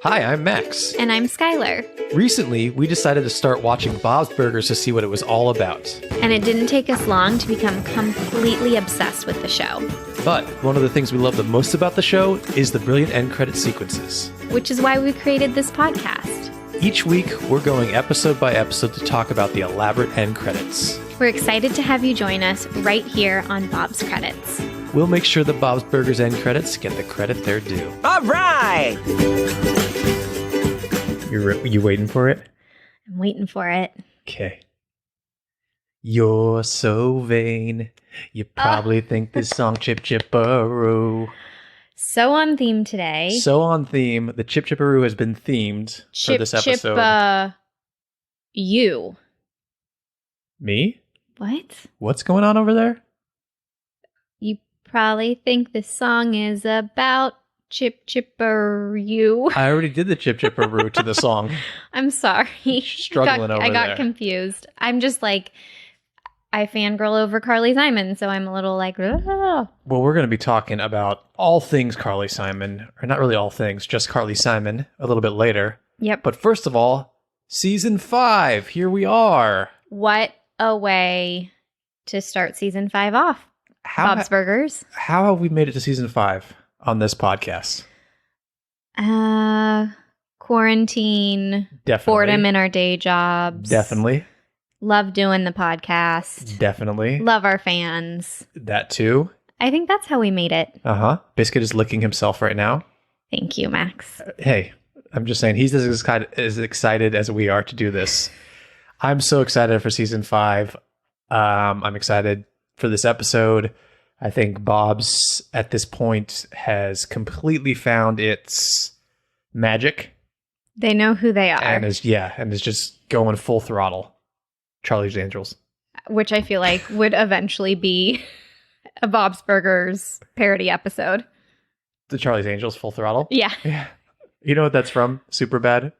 Hi, I'm Max. And I'm Skylar. Recently, we decided to start watching Bob's Burgers to see what it was all about. And it didn't take us long to become completely obsessed with the show. But one of the things we love the most about the show is the brilliant end credit sequences. Which is why we created this podcast. Each week, we're going episode by episode to talk about the elaborate end credits. We're excited to have you join us right here on Bob's Credits. We'll make sure the Bob's Burgers end credits get the credit they're due. All right! You waiting for it? I'm waiting for it. Okay. You're so vain. You probably think this song Chip Chipperoo. So on theme today. So on theme. The Chip Chipperoo has been themed for this episode. You. Me? What? What's going on over there? You probably think this song is about Chip Chipperoo. I already did the Chip Chipperoo to the song. I'm sorry. Struggling over there. I got confused. I'm just like, I fangirl over Carly Simon, so I'm a little like, oh. Well, we're going to be talking about all things Carly Simon, or not really all things, just Carly Simon a little bit later. Yep. But first of all, season 5, here we are. What a way to start season 5 off. Bob's Burgers. How have we made it to season 5 on this podcast? Quarantine. Definitely. Boredom in our day jobs. Definitely. Love doing the podcast. Definitely. Love our fans. That too. I think that's how we made it. Biscuit is licking himself right now. Thank you, Max. Hey, I'm just saying he's as excited as we are to do this. I'm so excited for season 5. I'm excited for this episode. I think Bob's at this point has completely found its magic. They know who they are. And is just going full throttle. Charlie's Angels. Which I feel like would eventually be a Bob's Burgers parody episode. The Charlie's Angels Full Throttle? Yeah. You know what that's from? Superbad.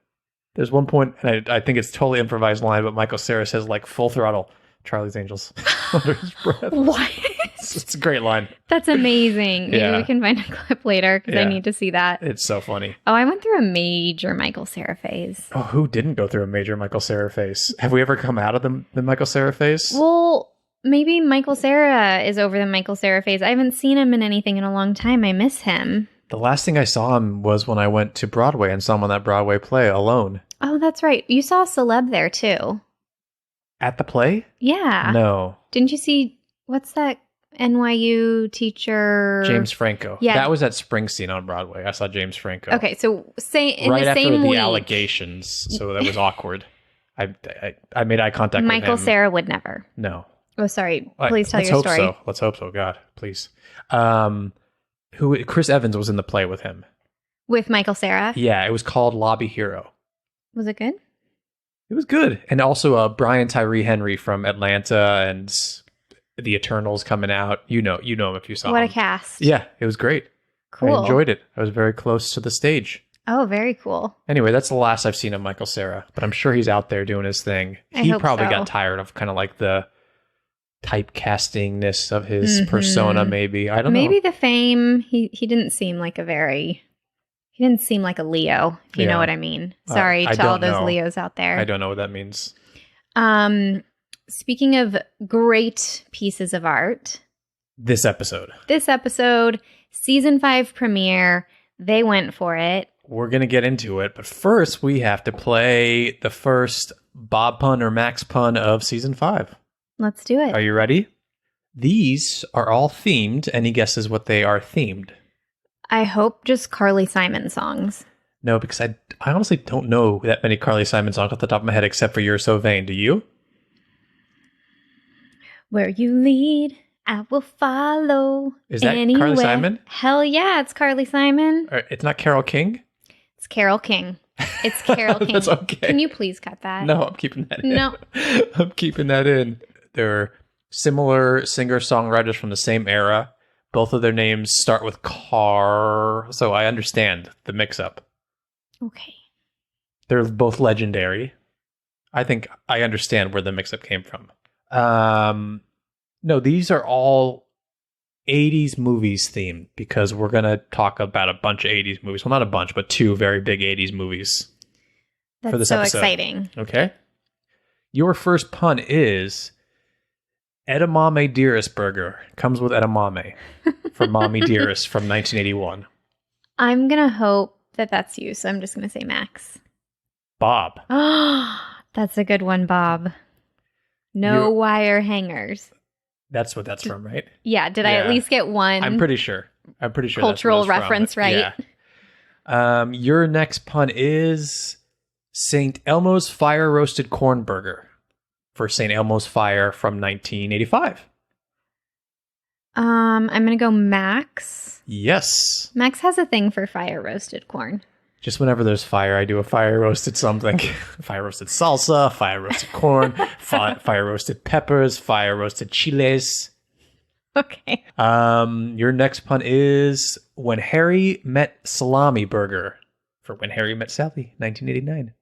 There's one point, and I think it's totally improvised line, but Michael Cera says like full throttle, Charlie's Angels under his breath. What? It's a great line. That's amazing. Maybe we can find a clip later because I need to see that. It's so funny. Oh, I went through a major Michael Cera phase. Oh, who didn't go through a major Michael Cera phase? Have we ever come out of the Michael Cera phase? Well, maybe Michael Cera is over the Michael Cera phase. I haven't seen him in anything in a long time. I miss him. The last thing I saw him was when I went to Broadway and saw him on that Broadway play Alone. Oh, that's right. You saw a celeb there too. At the play? Yeah. No. Didn't you see, what's that NYU teacher? James Franco. Yeah. That was at Springsteen on Broadway. I saw James Franco. Okay, so say in right the same after the week, allegations, so that was awkward. I made eye contact with him. Michael Cera would never. No. Oh, sorry. Please tell your story. So. Let's hope so. God, please. Chris Evans was in the play with him. With Michael Cera? Yeah, it was called Lobby Hero. Was it good? It was good. And also Brian Tyree Henry from Atlanta and The Eternals coming out. You know him if you saw him. What a cast. Yeah, it was great. Cool. I enjoyed it. I was very close to the stage. Oh, very cool. Anyway, that's the last I've seen of Michael Cera, but I'm sure he's out there doing his thing. He probably got tired of kind of like the typecastingness of his persona, maybe. I don't know. Maybe the fame. He didn't seem like he didn't seem like a Leo, if you know what I mean. Sorry to all those Leos out there. I don't know what that means. Speaking of great pieces of art. This episode, season 5 premiere, they went for it. We're going to get into it, but first we have to play the first Bob pun or Max pun of season 5. Let's do it. Are you ready? These are all themed. Any guesses what they are themed? I hope just Carly Simon songs. No, because I honestly don't know that many Carly Simon songs off the top of my head except for You're So Vain. Do you? Where you lead, I will follow. Is that Carly Simon? Hell yeah, it's Carly Simon. It's not Carole King? It's Carole King. It's Carole King. That's okay. Can you please cut that? No, I'm keeping that in. No. I'm keeping that in. They're similar singer-songwriters from the same era. Both of their names start with Car, so I understand the mix-up. Okay. They're both legendary. I think I understand where the mix-up came from. No, these are all 80s movies themed because we're going to talk about a bunch of 80s movies. Well, not a bunch, but 2 very big 80s movies for this episode. Exciting. Okay. Your first pun is edamame dearest burger. Comes with edamame for Mommy Dearest from 1981. I'm going to hope that that's you, so I'm just going to say Max. Bob. That's a good one, Bob. No wire hangers. That's what that's from, right? Yeah. Did I at least get one? I'm pretty sure. Cultural reference, right? Yeah. Your next pun is St. Elmo's Fire Roasted Corn Burger for St. Elmo's Fire from 1985. I'm going to go Max. Yes. Max has a thing for fire roasted corn. Just whenever there's fire, I do a fire roasted something. Fire roasted salsa, fire roasted corn, fire roasted peppers, fire roasted chiles. Okay. Your next pun is When Harry Met Salami Burger for When Harry Met Sally, 1989.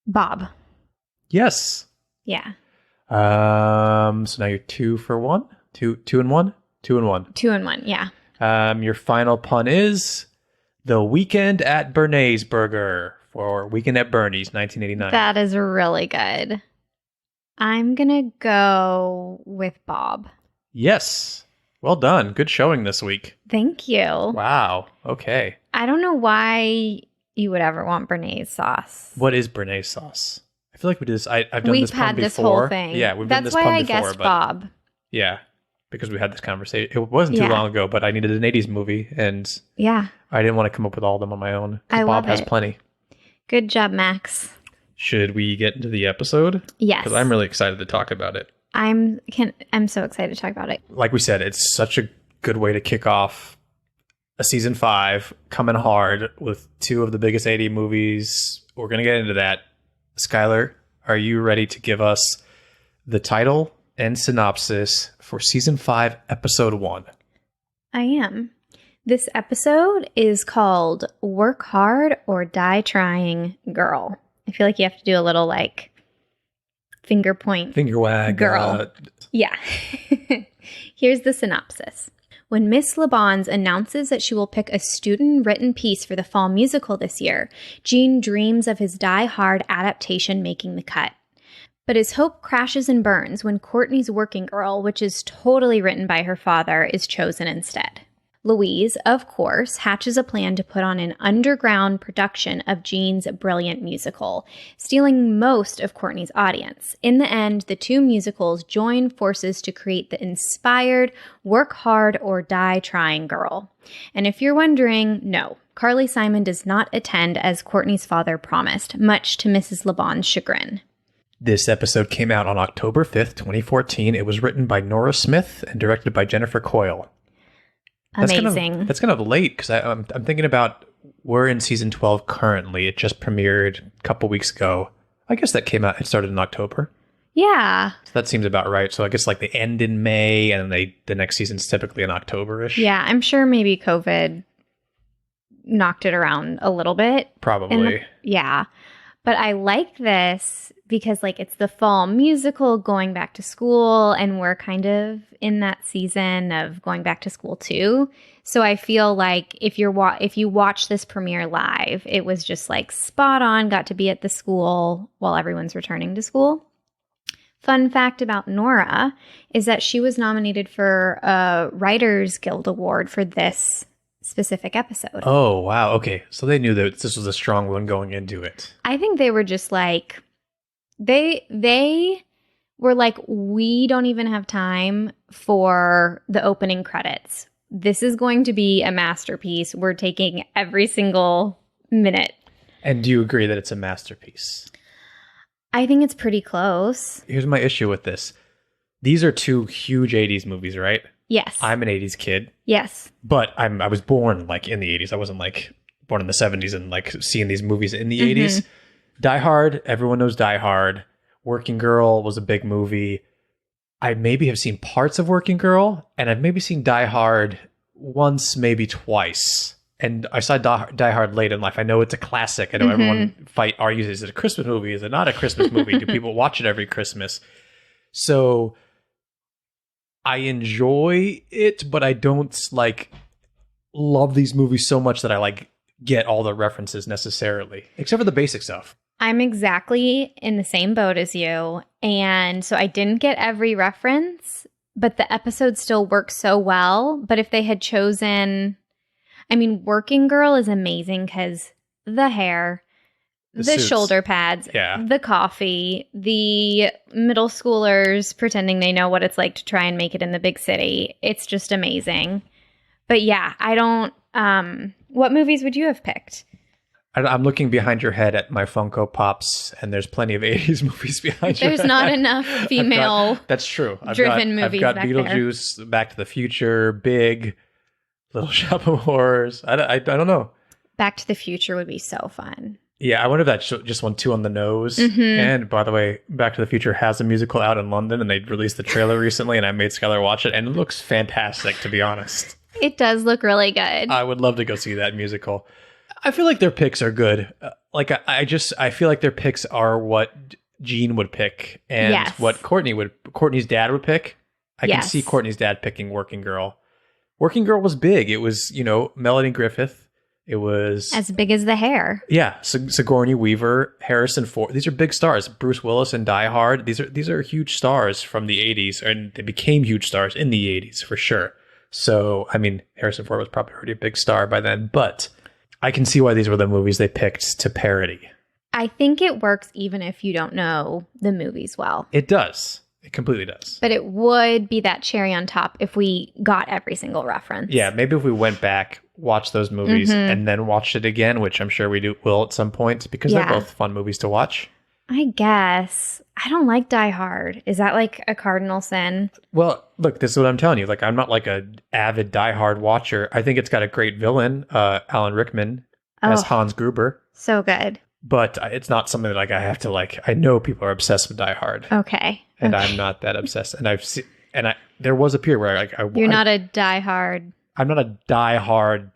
Bob. Yes. Yeah. So now you're 2 for 1? 2 and 1? 2 and 1. 2 and 1, yeah. Your final pun is The Weekend at Bernays Burger for Weekend at Bernie's, 1989. That is really good. I'm going to go with Bob. Yes. Well done. Good showing this week. Thank you. Wow. Okay. I don't know why you would ever want Bernays sauce. What is Bernays sauce? I feel like we did this. I've done this pun before. We've had this whole thing. Yeah, we've done this pun before. That's why I guessed Bob. Yeah. Because we had this conversation. It wasn't too long ago, but I needed an 80s movie, and I didn't want to come up with all of them on my own. Bob has plenty. Good job, Max. Should we get into the episode? Yes. Because I'm really excited to talk about it. I'm so excited to talk about it. Like we said, it's such a good way to kick off a season 5, coming hard with 2 of the biggest 80 movies. We're going to get into that. Skylar, are you ready to give us the title and synopsis for season 5, episode 1? I am. This episode is called Work Hard or Die Trying Girl. I feel like you have to do a little finger wag girl. Yeah. Here's the synopsis. When Miss LeBons announces that she will pick a student-written piece for the fall musical this year, Gene dreams of his die-hard adaptation making the cut. But his hope crashes and burns when Courtney's Working Girl, which is totally written by her father, is chosen instead. Louise, of course, hatches a plan to put on an underground production of Gene's brilliant musical, stealing most of Courtney's audience. In the end, the 2 musicals join forces to create the inspired Work Hard or Die Trying Girl. And if you're wondering, no, Carly Simon does not attend as Courtney's father promised, much to Mrs. LeBon's chagrin. This episode came out on October 5th, 2014. It was written by Nora Smith and directed by Jennifer Coyle. Amazing. That's kind of late because I'm thinking about we're in season 12 currently. It just premiered a couple weeks ago. I guess that came out. It started in October. Yeah. So that seems about right. So I guess they end in May and the next season's typically in October-ish. Yeah, I'm sure maybe COVID knocked it around a little bit. Probably. Yeah. But I like this because it's the fall musical going back to school, and we're kind of in that season of going back to school too. So I feel like if you watch this premiere live, it was just spot on, got to be at the school while everyone's returning to school. Fun fact about Nora is that she was nominated for a Writers Guild Award for this specific episode. Oh, wow. Okay. So they knew that this was a strong one going into it. I think they were just they were we don't even have time for the opening credits. This is going to be a masterpiece. We're taking every single minute. And do you agree that it's a masterpiece? I think it's pretty close. Here's my issue with this. These are 2 huge 80s movies, right? Yes. I'm an 80s kid. Yes. But I was born in the 80s. I wasn't born in the 70s and seeing these movies in the 80s. Die Hard, everyone knows Die Hard. Working Girl was a big movie. I maybe have seen parts of Working Girl, and I've maybe seen Die Hard once, maybe twice. And I saw Die Hard late in life. I know it's a classic. I know everyone argues, is it a Christmas movie? Is it not a Christmas movie? Do people watch it every Christmas? So I enjoy it, but I don't like love these movies so much that I like get all the references necessarily, except for the basic stuff. I'm exactly in the same boat as you. And so I didn't get every reference, but the episode still works so well. But if they had chosen, I mean, Working Girl is amazing because the hair, the suits. shoulder pads, the coffee, the middle schoolers pretending they know what it's like to try and make it in the big city. It's just amazing. But yeah, I don't, what movies would you have picked? I'm looking behind your head at my Funko Pops, and there's plenty of 80s movies behind you. There's not enough female that's true. driven movies. I've got Beetlejuice, Back to the Future, Big, Little Shop of Horrors. I don't know. Back to the Future would be so fun. Yeah, I wonder if that's just one too on the nose. Mm-hmm. And by the way, Back to the Future has a musical out in London, and they released the trailer recently, and I made Skylar watch it, and it looks fantastic, to be honest. It does look really good. I would love to go see that musical. I feel like their picks are good. I feel like their picks are what Gene would pick and what Courtney's dad would pick. I can see Courtney's dad picking Working Girl. Working Girl was big. It was, Melanie Griffith. It was as big as the hair. Yeah, Sigourney Weaver, Harrison Ford. These are big stars. Bruce Willis and Die Hard. These are huge stars from the 80s, and they became huge stars in the 80s for sure. So, I mean, Harrison Ford was probably already a big star by then, but I can see why these were the movies they picked to parody. I think it works even if you don't know the movies well. It does. It completely does. But it would be that cherry on top if we got every single reference. Yeah, maybe if we went back, watched those movies, and then watched it again, which I'm sure we will at some point, because they're both fun movies to watch. I guess. I don't like Die Hard. Is that like a cardinal sin? Well, look, this is what I'm telling you. Like, I'm not like an avid Die Hard watcher. I think it's got a great villain, Alan Rickman, as Hans Gruber. So good. But it's not something that like I have to like. I know people are obsessed with Die Hard. Okay. And I'm not that obsessed. And there was a period where You're not a Die Hard. I'm not a Die Hard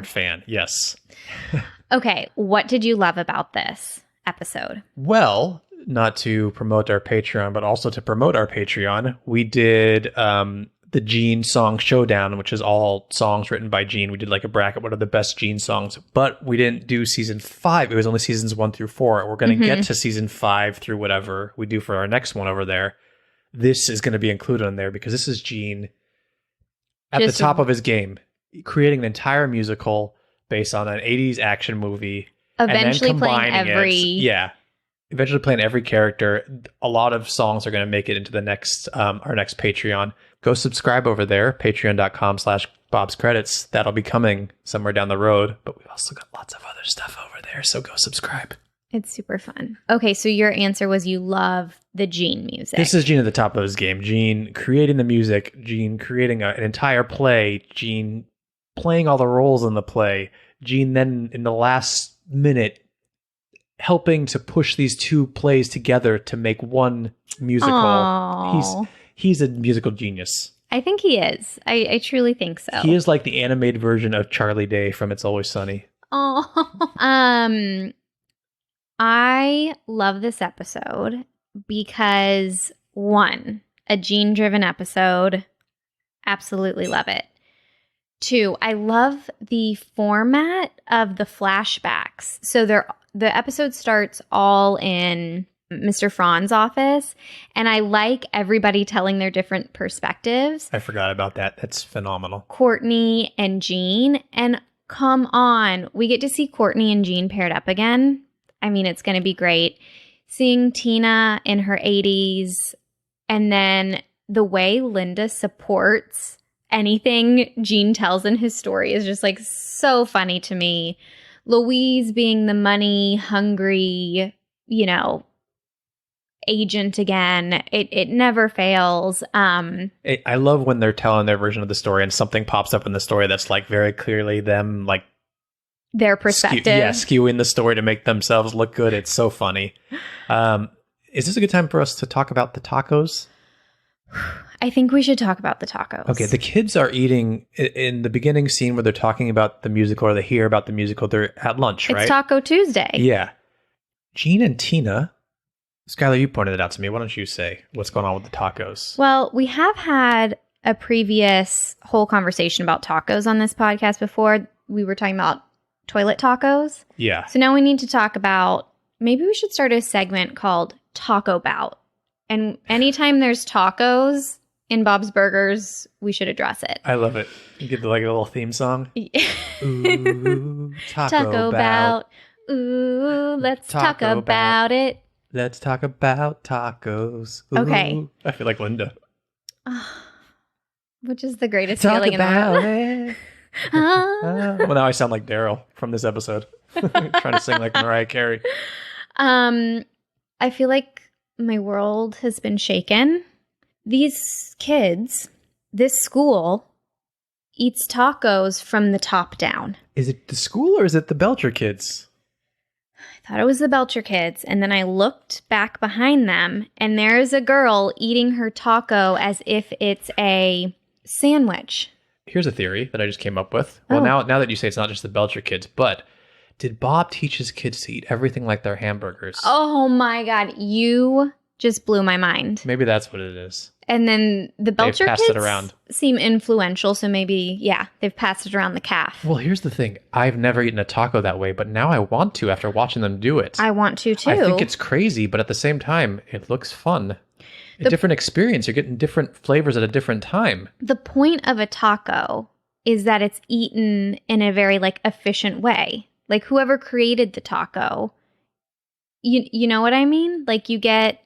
fan. Yes. Okay. What did you love about this episode? Well, not to promote our Patreon, but also to promote our Patreon, we did the Gene Song Showdown, which is all songs written by Gene. We did like a bracket, what are the best Gene songs? But we didn't do season 5. It was only seasons 1 through 4. We're going to get to season 5 through whatever we do for our next one over there. This is going to be included in there because this is Gene at the top of his game, creating an entire musical based on an 80s action movie. Eventually playing eventually playing every character. A lot of songs are going to make it into the next our next Patreon. Go subscribe over there, patreon.com/BobsCredits. That'll be coming somewhere down the road, but we've also got lots of other stuff over there, so go subscribe. It's super fun. Okay, so your answer was you love the Gene music. This is Gene at the top of his game. Gene creating the music, Gene creating an entire play, Gene playing all the roles in the play, Gene then in the last minute helping to push these two plays together to make one musical. Aww. He's a musical genius. I think he is. I truly think so. He is like the animated version of Charlie Day from It's Always Sunny. Oh. I love this episode because, 1, a Gene-driven episode. Absolutely love it. 2, I love the format of the flashbacks. So the episode starts all in Mr. Fran's office, and I like everybody telling their different perspectives. I forgot about that. That's phenomenal. Courtney and Gene, and come on, we get to see Courtney and Gene paired up again. I mean, it's going to be great. Seeing Tina in her 80s, and then the way Linda supports anything Gene tells in his story is just like so funny to me. Louise being the money hungry, agent again. It never fails. I love when they're telling their version of the story and something pops up in the story that's like very clearly them like their perspective. Skewing the story to make themselves look good. It's so funny. Is this a good time for us to talk about the tacos? I think we should talk about the tacos. Okay, the kids are eating in the beginning scene where they're talking about the musical, or they hear about the musical. They're at lunch, right? It's Taco Tuesday. Yeah. Gene and Tina Skylar, you pointed it out to me. Why don't you say what's going on with the tacos? Well, we have had a previous whole conversation about tacos on this podcast before. We were talking about toilet tacos. Yeah. So now we need to talk about, maybe we should start a segment called Taco Bout. And anytime there's tacos in Bob's Burgers, we should address it. I love it. You get like a little theme song. Ooh, Taco Bout. Ooh, let's talk about it. Let's talk about tacos. Ooh. Okay. I feel like Linda. Which is the greatest Talk feeling in the world. it. Well, now I sound like Daryl from this episode. Trying to sing like Mariah Carey. I feel like my world has been shaken. These kids, this school, eats tacos from the top down. Is it the school or is it the Belcher kids? I thought it was the Belcher kids, and then I looked back behind them, and there's a girl eating her taco as if it's a sandwich. Here's a theory that I just came up with. Well, now that you say it's not just the Belcher kids, but did Bob teach his kids to eat everything like their hamburgers? Oh my God, you just blew my mind. Maybe that's what it is. And then the Belcher passed kids it around. Seem influential, so maybe, yeah, they've passed it around the calf. Well, here's the thing. I've never eaten a taco that way, but now I want to after watching them do it. I want to, too. I think it's crazy, but at the same time, it looks fun. A different experience. You're getting different flavors at a different time. The point of a taco is that it's eaten in a very, like, efficient way. Like, whoever created the taco, you know what I mean? Like, you get...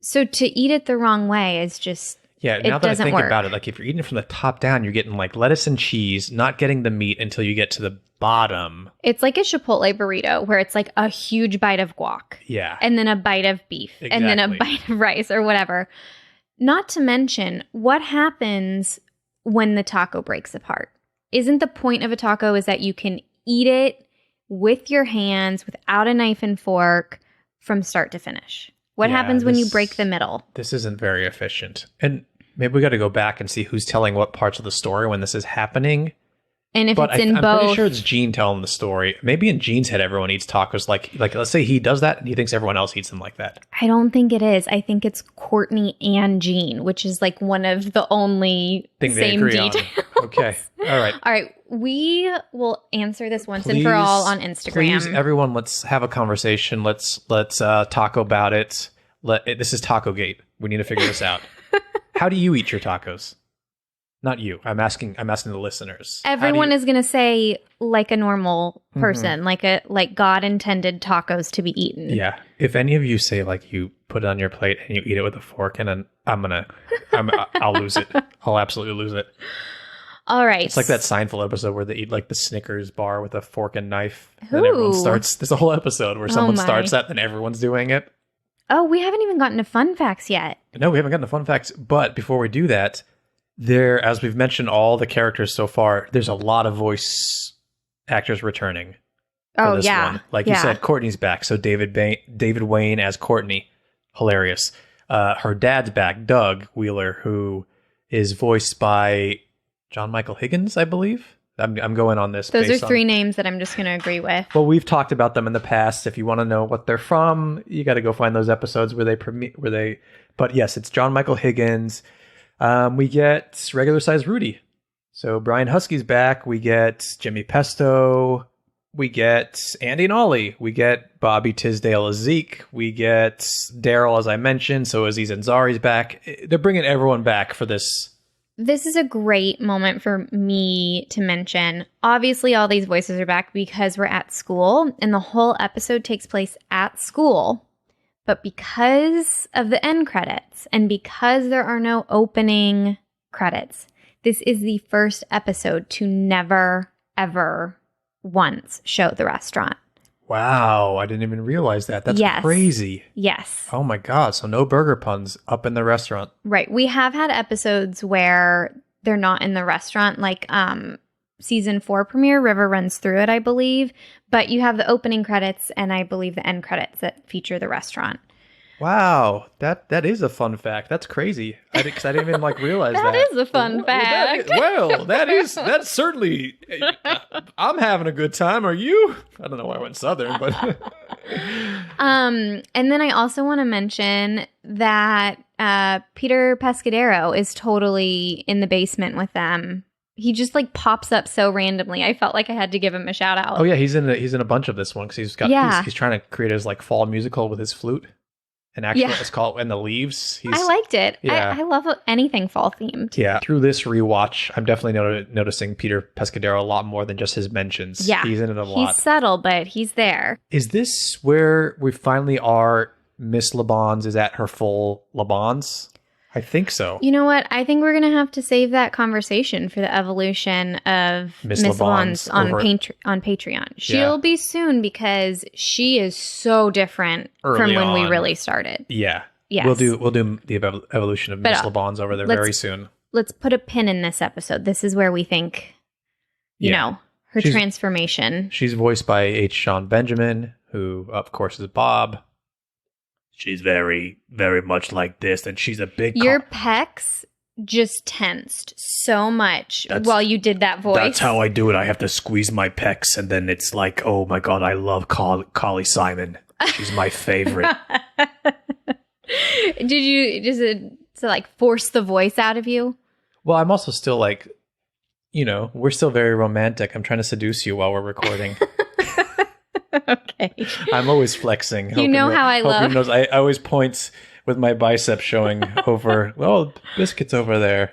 So to eat it the wrong way is just, yeah, now that I think work. about it, like if you're eating it from the top down, you're getting like lettuce and cheese, not getting the meat until you get to the bottom. It's like a Chipotle burrito where it's like a huge bite of guac. Yeah. And then a bite of beef. Exactly. And then a bite of rice or whatever. Not to mention, what happens when the taco breaks apart? Isn't the point of a taco is that you can eat it with your hands without a knife and fork from start to finish? What happens when you break the middle? This isn't very efficient. And maybe we got to go back and see who's telling what parts of the story when this is happening. And if it's in both. I'm pretty sure it's Gene telling the story. Maybe in Gene's head, everyone eats tacos like let's say he does that and he thinks everyone else eats them like that. I don't think it is. I think it's Courtney and Gene, which is like one of the only thing same they agree details. On. Okay. All right. All right. We will answer this once and for all on Instagram. Please, everyone, let's have a conversation. Let's talk about it. This is Taco Gate. We need to figure this out. How do you eat your tacos? Not you. I'm asking the listeners. Everyone is going to say like a normal person, like God intended tacos to be eaten. Yeah. If any of you say like you put it on your plate and you eat it with a fork, and then I'll lose it. I'll absolutely lose it. All right. It's like that Seinfeld episode where they eat like the Snickers bar with a fork and knife. And everyone starts. There's a whole episode where someone starts that and everyone's doing it. Oh, we haven't even gotten to fun facts yet. No, we haven't gotten to fun facts. But before we do that, as we've mentioned all the characters so far, there's a lot of voice actors returning. Oh, yeah. One. Like you said, Courtney's back. So David Wayne as Courtney. Hilarious. Her dad's back, Doug Wheeler, who is voiced by John Michael Higgins, I believe. I'm going on this. Those are three names that I'm just going to agree with. Well, we've talked about them in the past. If you want to know what they're from, you got to go find those episodes where they. But yes, it's John Michael Higgins. We get regular size Rudy. So Brian Husky's back. We get Jimmy Pesto. We get Andy and Ollie. We get Bobby Tisdale as Zeke. We get Daryl, as I mentioned. So Aziz Ansari's back. They're bringing everyone back for this. This is a great moment for me to mention. Obviously, all these voices are back because we're at school, and the whole episode takes place at school. But because of the end credits, and because there are no opening credits, this is the first episode to never, ever once show the restaurant. Wow, I didn't even realize that. That's crazy. Yes. Oh my God, so no burger puns up in the restaurant. Right. We have had episodes where they're not in the restaurant, like season 4 premiere, River runs through it, I believe. But you have the opening credits and I believe the end credits that feature the restaurant. Wow, that is a fun fact. That's crazy. I didn't even realize that. That is a fun fact. That's certainly. I'm having a good time. Are you? I don't know why I went Southern, but. And then I also want to mention that Peter Pescadero is totally in the basement with them. He just like pops up so randomly. I felt like I had to give him a shout out. Oh yeah, he's in a bunch of this one because he's trying to create his like fall musical with his flute. And actually, it's called "And the Leaves." I liked it. Yeah. I love anything fall themed. Yeah, through this rewatch, I'm definitely noticing Peter Pescadero a lot more than just his mentions. Yeah, he's in it a lot. He's subtle, but he's there. Is this where we finally are? Miss LeBons is at her full LeBons? I think so. You know what? I think we're going to have to save that conversation for the evolution of Miss LeBons on Patreon. She'll be soon because she is so different from when we really started. Yeah. Yes. We'll do the evolution of Miss LeBons over there very soon. Let's put a pin in this episode. This is where we think, you know, her transformation. She's voiced by H. Sean Benjamin, who, of course, is Bob. She's very, very much like this, and she's a big... Your pecs just tensed so much while you did that voice. That's how I do it. I have to squeeze my pecs, and then it's like, oh my God, I love Carly Simon. She's my favorite. Does it like force the voice out of you? Well, I'm also still like, you know, we're still very romantic. I'm trying to seduce you while we're recording. Okay. I'm always flexing. You know how I love. I always point with my bicep showing over. Well, Biscuit's over there.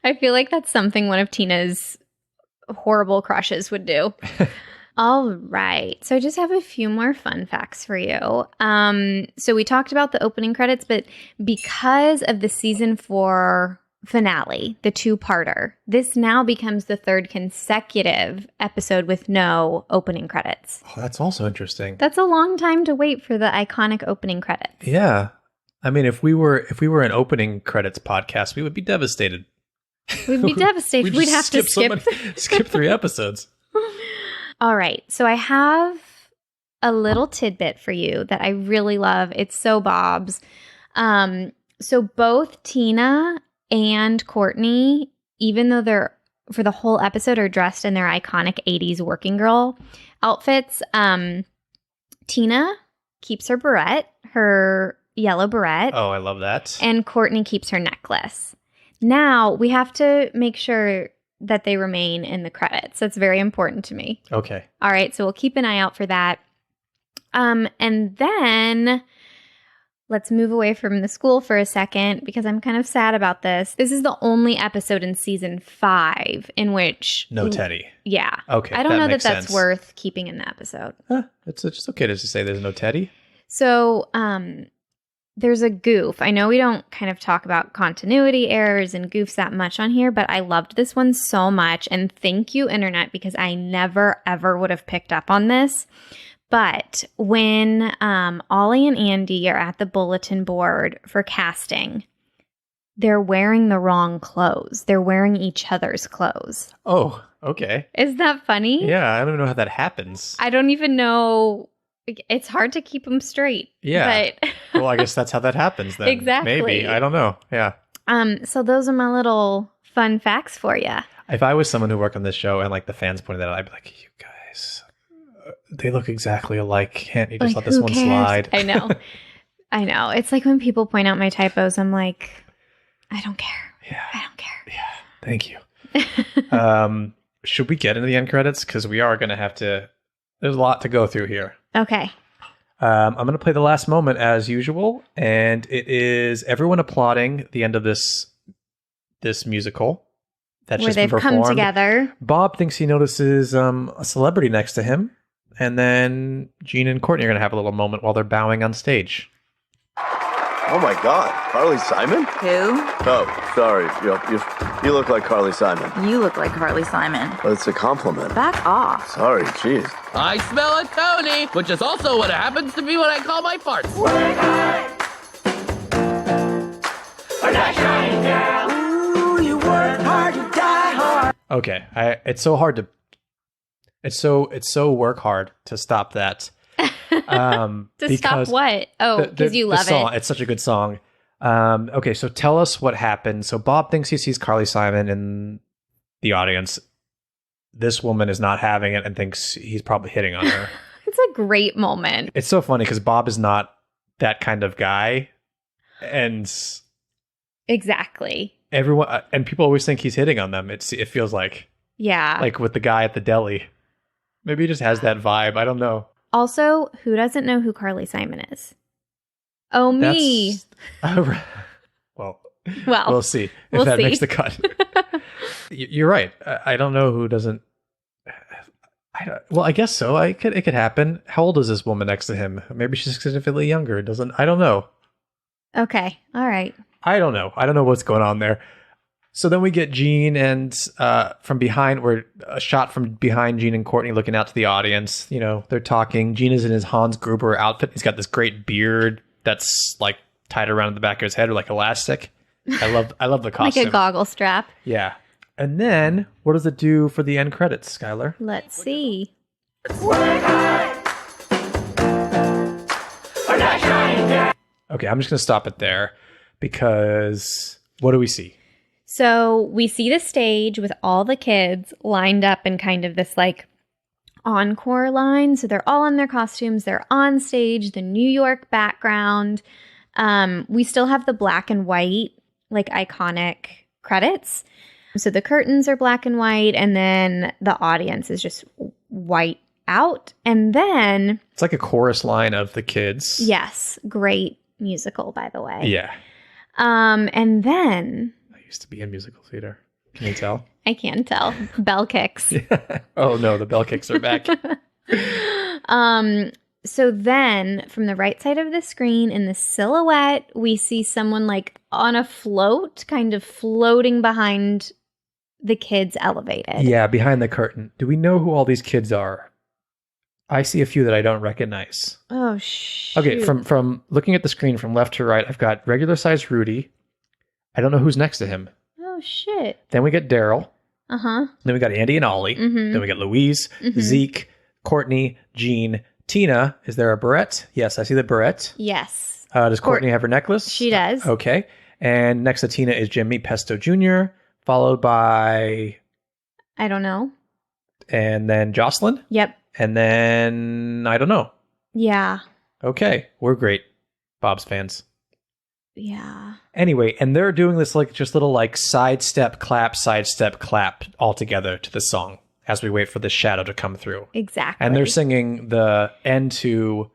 I feel like that's something one of Tina's horrible crushes would do. All right. So I just have a few more fun facts for you. So we talked about the opening credits, but because of the season 4 finale, the 2-parter, this now becomes the 3rd consecutive episode with no opening credits. Oh, that's also interesting. That's a long time to wait for the iconic opening credits. Yeah. I mean, if we were an opening credits podcast, we would be devastated. We'd be devastated. We'd have to skip 3 episodes. All right. So I have a little tidbit for you that I really love. It's so Bob's. So both Tina and Courtney, even though they're for the whole episode are dressed in their iconic 80s working girl outfits, Tina keeps her barrette, her yellow barrette. Oh, I love that. And Courtney keeps her necklace. Now, we have to make sure that they remain in the credits. That's very important to me. Okay. All right, so we'll keep an eye out for that. And then let's move away from the school for a second because I'm kind of sad about this. This is the only episode in season 5 in which... No Teddy. Yeah. Okay, I don't know that that's that's worth keeping in the episode. It's just okay to say there's no Teddy. So there's a goof. I know we don't kind of talk about continuity errors and goofs that much on here, but I loved this one so much. And thank you, Internet, because I never, ever would have picked up on this. But when Ollie and Andy are at the bulletin board for casting, they're wearing the wrong clothes. They're wearing each other's clothes. Oh, okay. Isn't that funny? Yeah, I don't even know how that happens. I don't even know. It's hard to keep them straight. Yeah. But well, I guess that's how that happens then. Exactly. Maybe. I don't know. Yeah. So those are my little fun facts for you. If I was someone who worked on this show and like the fans pointed that out, I'd be like, you guys, they look exactly alike. Can't you just let this one slide? I know. I know. It's like when people point out my typos, I'm like, I don't care. Yeah. I don't care. Yeah. Thank you. Should we get into the end credits? Because we are going to have to, there's a lot to go through here. Okay. I'm going to play the last moment as usual. And it is everyone applauding the end of this musical. That's where just they've been performed. Come together. Bob thinks he notices a celebrity next to him. And then Gene and Courtney are going to have a little moment while they're bowing on stage. Oh my God, Carly Simon? Who? Oh, sorry. You look like Carly Simon. You look like Carly Simon. Well, it's a compliment. Back off. Sorry, jeez. I smell a Tony, which is also what happens to me when I call my farts. Ooh, you work hard to die hard. Okay, it's so hard to... It's so work hard to stop that. To stop what? Oh, because you love song, it. It's such a good song. Okay, so tell us what happened. So Bob thinks he sees Carly Simon in the audience. this woman is not having it and thinks he's probably hitting on her. It's a great moment. It's so funny because Bob is not that kind of guy. And exactly. Everyone and people always think he's hitting on them. It feels like. Yeah. Like with the guy at the deli. Maybe he just has that vibe. I don't know. Also, who doesn't know who Carly Simon is? Oh, me. Well, well, we'll see if that makes the cut. You're right. I don't know who doesn't. Well, I guess so. It could happen. How old is this woman next to him? Maybe she's significantly younger. I don't know. Okay. All right. I don't know. I don't know what's going on there. So then we get Gene and from behind, we're a shot from behind Gene and Courtney looking out to the audience. You know, they're talking. Gene is in his Hans Gruber outfit. He's got this great beard that's like tied around the back of his head or like elastic. I love the costume. Like a goggle strap. Yeah. And then what does it do for the end credits, Skylar? Let's see. Okay, I'm just going to stop it there because what do we see? So we see the stage with all the kids lined up in kind of this like encore line. So they're all in their costumes. They're on stage, the New York background. We still have the black and white, like iconic credits. So the curtains are black and white, and then the audience is just white out. And then it's like a chorus line of the kids. Yes. Great musical, by the way. Yeah. And then I used to be in musical theater. Can you tell? I can tell. Bell kicks. Oh no, the bell kicks are back. So then from the right side of the screen in the silhouette, we see someone like on a float, kind of floating behind the kids elevated. Yeah, behind the curtain. Do we know who all these kids are? I see a few that I don't recognize. Oh, shoot. Okay, from looking at the screen from left to right, I've got regular size Rudy. I don't know who's next to him. Oh, shit. Then we get Daryl. Uh-huh. Then we got Andy and Ollie. Mm-hmm. Then we got Louise, Zeke, Courtney, Jean, Tina. Is there a barrette? Yes, I see the barrette. Yes. Does Courtney have her necklace? She does. Okay. And next to Tina is Jimmy Pesto Jr., followed by... I don't know. And then Jocelyn? Yep. And then... I don't know. Yeah. Okay. We're great. Bob's fans. Yeah. Anyway, and they're doing this like just little like sidestep clap all together to the song as we wait for the shadow to come through. Exactly. And they're singing the end to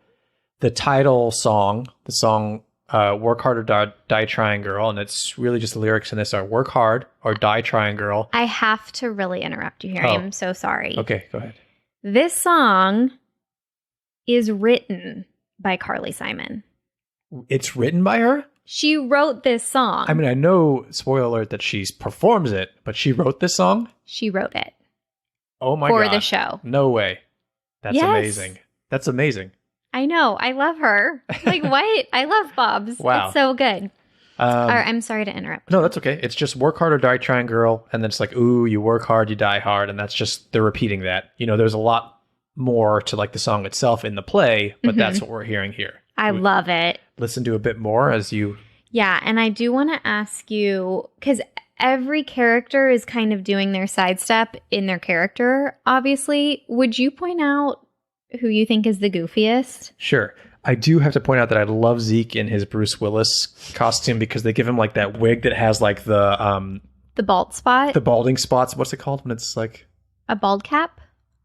the title song, the song Work Hard or Die Trying Girl. And it's really just the lyrics in this are work hard or die trying girl. I have to really interrupt you here. Oh. I'm so sorry. Okay, go ahead. This song is written by Carly Simon. It's written by her? She wrote this song. I mean, I know, spoiler alert, that she performs it, but she wrote this song? She wrote it. Oh my God. For the show. No way. That's Yes. amazing. That's amazing. I know. I love her. Like, what? I love Bob's. Wow. It's so good. All right, I'm sorry to interrupt. No, that's okay. It's just work hard or die trying girl. And then it's like, ooh, you work hard, you die hard. And that's just, they're repeating that. You know, there's a lot more to like the song itself in the play, but that's what we're hearing here. I love it. Listen to a bit more as you... Yeah, and I do want to ask you, because every character is kind of doing their sidestep in their character, obviously. Would you point out who you think is the goofiest? Sure. I do have to point out that I love Zeke in his Bruce Willis costume because they give him like that wig that has like the bald spot? the balding spots. What's it called when it's like A bald cap?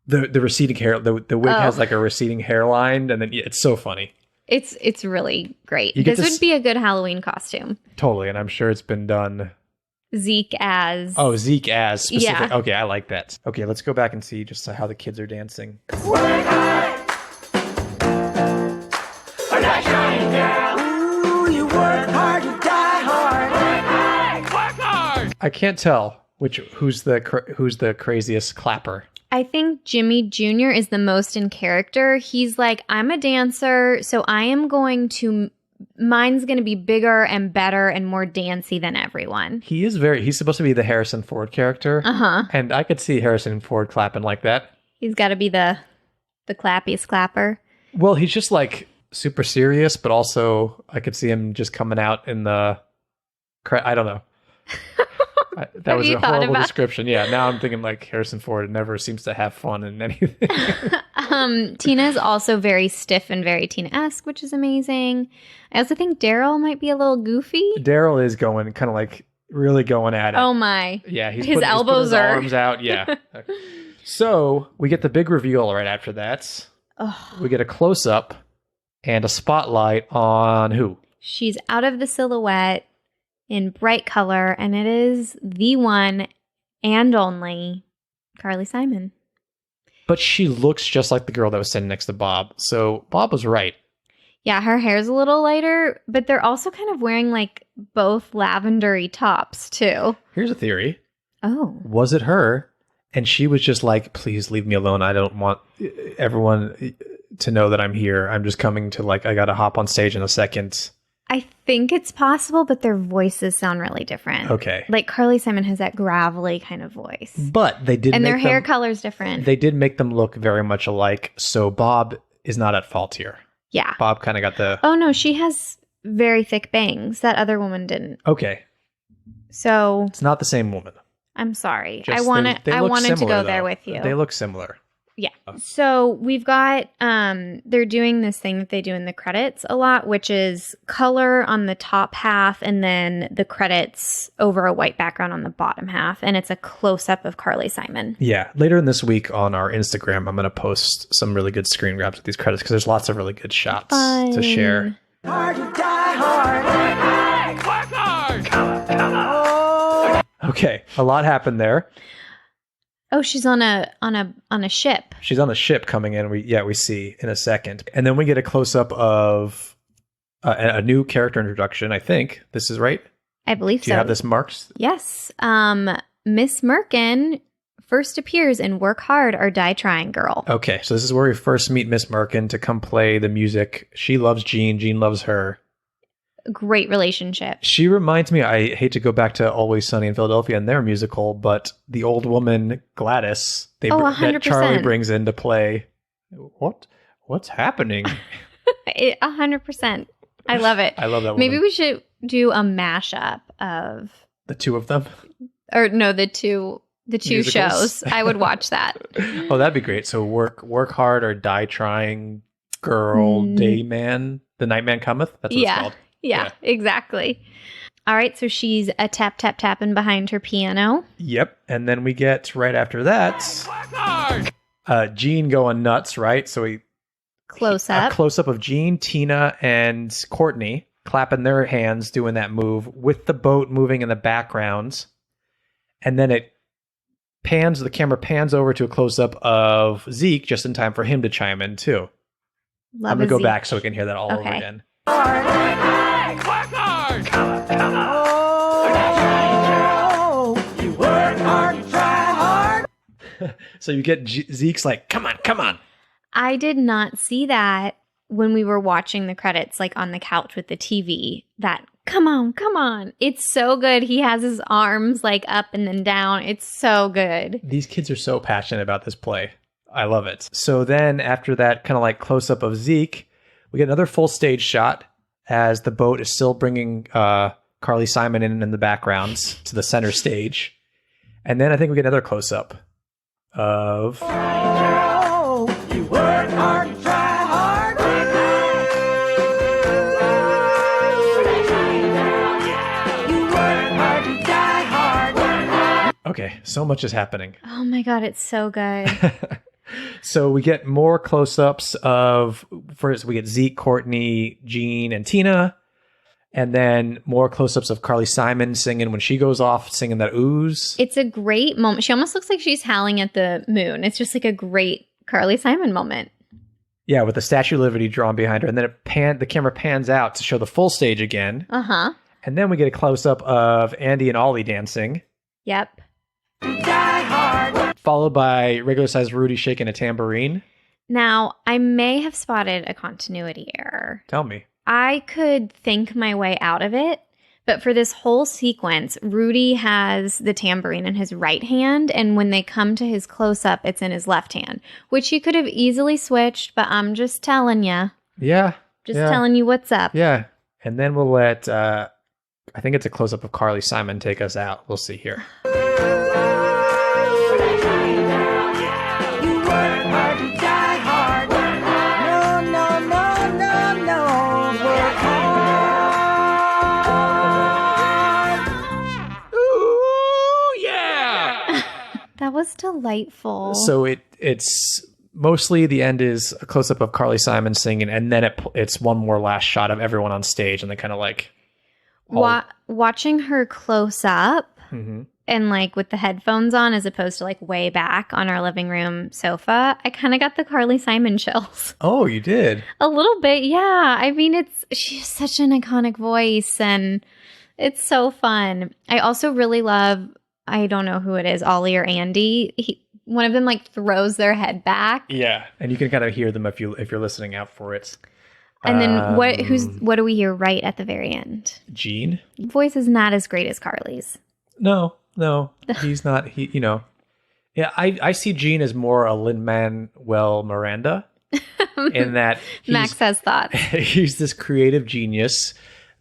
the receding hair? The wig has like a receding hairline, and then it's so funny. It's really great. You get This to would be a good Halloween costume. Totally, and I'm sure it's been done. Zeke as... Oh, Zeke as specific. Yeah. Okay, I like that. Okay, let's go back and see just how the kids are dancing. Ooh, you work hard, you die hard. Work hard! I can't tell who's the craziest clapper. I think Jimmy Jr. is the most in character. He's like, I'm a dancer, so I am going to... Mine's going to be bigger and better and more dancey than everyone. He's supposed to be the Harrison Ford character. Uh-huh. And I could see Harrison Ford clapping like that. He's got to be the clappiest clapper. Well, he's just like super serious, but also I could see him just coming out in the... I don't know. That was a horrible description. Yeah, now I'm thinking like Harrison Ford never seems to have fun in anything. Tina is also very stiff and very Tina-esque, which is amazing. I also think Daryl might be a little goofy. Daryl is going kind of like really going at it. Oh my. Yeah, his elbows his are arms out. Yeah. So we get the big reveal right after that. Oh. We get a close-up and a spotlight on who? She's out of the silhouette in bright color, and it is the one and only Carly Simon. But she looks just like the girl that was sitting next to Bob. So Bob was right. Yeah, her hair's a little lighter, but they're also kind of wearing like both lavendery tops too. Here's a theory. Oh. Was it her? And she was just like, please leave me alone. I don't want everyone to know that I'm here. I'm just coming to I got to hop on stage in a second. I think it's possible, but their voices sound really different. Okay. Like Carly Simon has that gravelly kind of voice. But they did and their hair color's different. They did make them look very much alike. So Bob is not at fault here. Yeah. Bob kind of got the... Oh, no, she has very thick bangs. That other woman didn't. Okay. So... It's not the same woman. I'm sorry. Just I wanted to go there with you. They look similar. Yeah. So we've got, they're doing this thing that they do in the credits a lot, which is color on the top half and then the credits over a white background on the bottom half. And it's a close-up of Carly Simon. Yeah. Later in this week on our Instagram, I'm going to post some really good screen grabs with these credits because there's lots of really good shots to share. Hard to die hard. Work hard! Okay. A lot happened there. Oh, she's on a ship. She's on the ship coming in. We see in a second. And then we get a close-up of a new character introduction, I think. This is right? I believe so. Do you have this marked? Yes. Miss Merkin first appears in Work Hard or Die Trying Girl. Okay, so this is where we first meet Miss Merkin to come play the music. She loves Gene. Gene loves her. Great relationship. She reminds me, I hate to go back to Always Sunny in Philadelphia and their musical, but the old woman Gladys that Charlie brings in to play. What's happening? 100%. I love it. I love that woman. Maybe we should do a mashup of the two of them. Or no, the two musicals? shows. I would watch that. Oh, that'd be great. So work hard or die trying girl, day man, the night man cometh. That's what it's called. Yeah, exactly. All right, so she's a tapping behind her piano. Yep, and then we get right after that, Gene going nuts, right? So we close up of Gene, Tina, and Courtney clapping their hands, doing that move with the boat moving in the background, and then the camera pans over to a close up of Zeke just in time for him to chime in too. I'm gonna go back so we can hear that all over again. You work hard, try hard. So you get Zeke's like, come on. I did not see that when we were watching the credits, like on the couch with the TV. That come on. It's so good. He has his arms like up and then down. It's so good. These kids are so passionate about this play. I love it. So then after that kind of like close up of Zeke, we get another full stage shot as the boat is still bringing Carly Simon in the background to the center stage. And then I think we get another close-up of... You work hard, try hard. You work hard to die hard. Okay, so much is happening. Oh my God, it's so good. So we get more close-ups of, first we get Zeke, Courtney, Gene, and Tina, and then more close-ups of Carly Simon singing when she goes off, singing that ooze. It's a great moment. She almost looks like she's howling at the moon. It's just like a great Carly Simon moment. Yeah, with the Statue of Liberty drawn behind her, and then the camera pans out to show the full stage again. Uh-huh. And then we get a close-up of Andy and Ollie dancing. Yep. Die hard. Followed by regular-sized Rudy shaking a tambourine. Now, I may have spotted a continuity error. Tell me. I could think my way out of it, but for this whole sequence, Rudy has the tambourine in his right hand, and when they come to his close-up, it's in his left hand, which he could have easily switched, but I'm just telling you. Yeah. Telling you what's up. Yeah. And then we'll let I think it's a close-up of Carly Simon take us out. We'll see here. You work hard to die hard. No, no, no, no, no. Work hard. Ooh, yeah! That was delightful. So it's mostly the end is a close-up of Carly Simon singing, and then it's one more last shot of everyone on stage, and they kind of like... Watching her close up Mhm. and like with the headphones on as opposed to like way back on our living room sofa, I kind of got the Carly Simon chills. Oh, you did? A little bit, yeah. I mean, she's such an iconic voice and it's so fun. I also really love, I don't know who it is, Ollie or Andy. One of them like throws their head back. Yeah. And you can kind of hear them if you're listening out for it. And then what do we hear right at the very end? Gene? Voice is not as great as Carly's. No, he's not. Yeah, I see Gene as more a Lin-Manuel Miranda in that Max has thoughts. he's this creative genius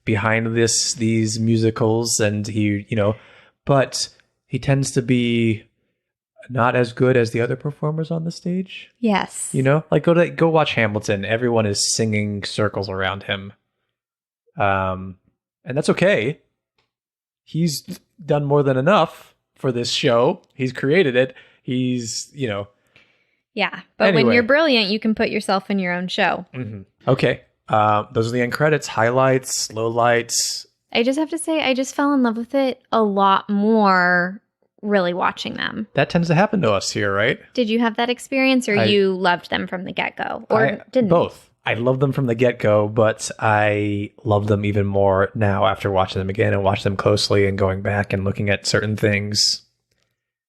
behind these musicals, and but he tends to be not as good as the other performers on the stage. Yes. Like go watch Hamilton. Everyone is singing circles around him. And that's okay. He's done more than enough for this show. He's created it. He's, Yeah. But Anyway. when you're brilliant, you can put yourself in your own show. Mhm. Okay. Those are the end credits, highlights, lowlights. I just have to say, I just fell in love with it a lot more really watching them. That tends to happen to us here, right? Did you have that experience or you loved them from the get-go? Or didn't? Both. I love them from the get-go, but I love them even more now after watching them again and watch them closely and going back and looking at certain things.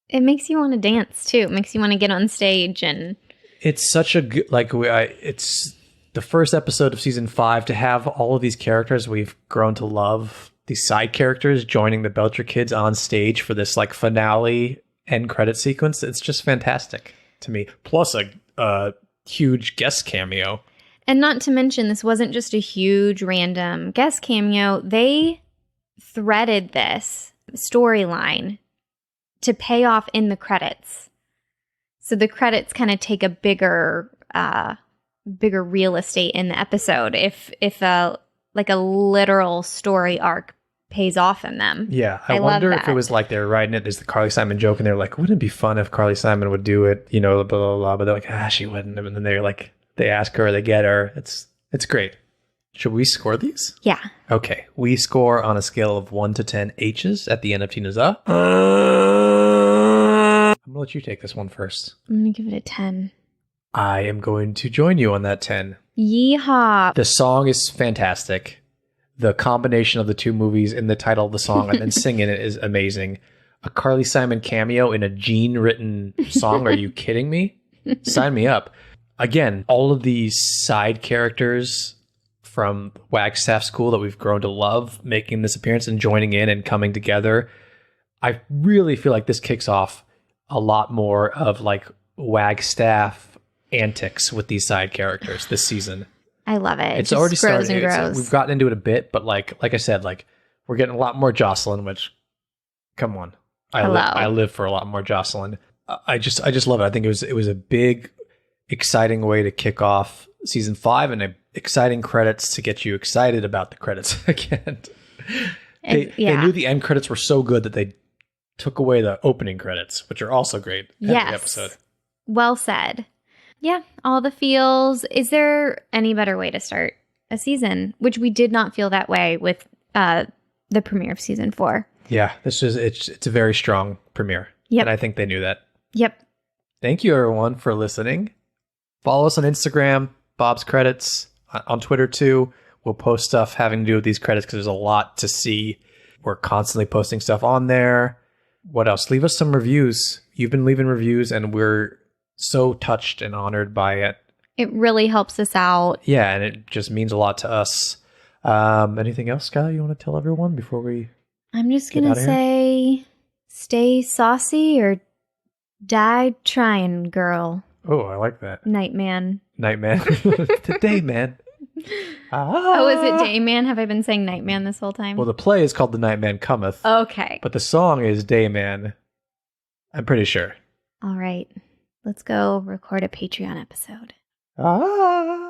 It makes you want to dance too. It makes you want to get on stage and... It's such a good, it's the first episode of season 5 to have all of these characters we've grown to love, these side characters joining the Belcher kids on stage for this like finale end credit sequence. It's just fantastic to me. Plus a huge guest cameo. And not to mention, this wasn't just a huge random guest cameo. They threaded this storyline to pay off in the credits. So the credits kind of take a bigger real estate in the episode if a literal story arc pays off in them. Yeah, I love wonder if that. it was like they're writing it as the Carly Simon joke, and they're like, wouldn't it be fun if Carly Simon would do it? Blah, blah, blah. But they're like, she wouldn't. And then they're like, they ask her, they get her. It's great. Should we score these? Yeah. Okay, we score on a scale of 1 to 10 H's at the end of Tina's I'm gonna let you take this one first. I'm going to give it a 10. I am going to join you on that 10. Yeehaw. The song is fantastic. The combination of the two movies in the title of the song and then singing it is amazing. A Carly Simon cameo in a Gene written song. Are you kidding me? Sign me up. Again, all of these side characters from Wagstaff School that we've grown to love making this appearance and joining in and coming together. I really feel like this kicks off a lot more of like Wagstaff antics with these side characters this season. I love it. It's just already grows started. and grows. We've gotten into it a bit, but like I said, like we're getting a lot more Jocelyn. Which, come on, I live for a lot more Jocelyn. I just love it. I think it was a big, exciting way to kick off season 5, and exciting credits to get you excited about the credits again. They knew the end credits were so good that they took away the opening credits, which are also great every episode. Well said. Yeah, all the feels. Is there any better way to start a season? Which we did not feel that way with the premiere of season 4. Yeah, it's a very strong premiere. Yep. And I think they knew that. Yep. Thank you, everyone, for listening. Follow us on Instagram, Bob's Credits, on Twitter, too. We'll post stuff having to do with these credits because there's a lot to see. We're constantly posting stuff on there. What else? Leave us some reviews. You've been leaving reviews, and we're so touched and honored by it. It really helps us out. Yeah, and it just means a lot to us. Anything else, Skylar, you want to tell everyone before we... I'm just going to say, stay saucy or die trying, girl. Oh, I like that. Nightman. Nightman. Today, man. Oh, is it Dayman? Have I been saying Nightman this whole time? Well, the play is called The Nightman Cometh. Okay. But the song is Dayman. I'm pretty sure. All right. Let's go record a Patreon episode. Ah.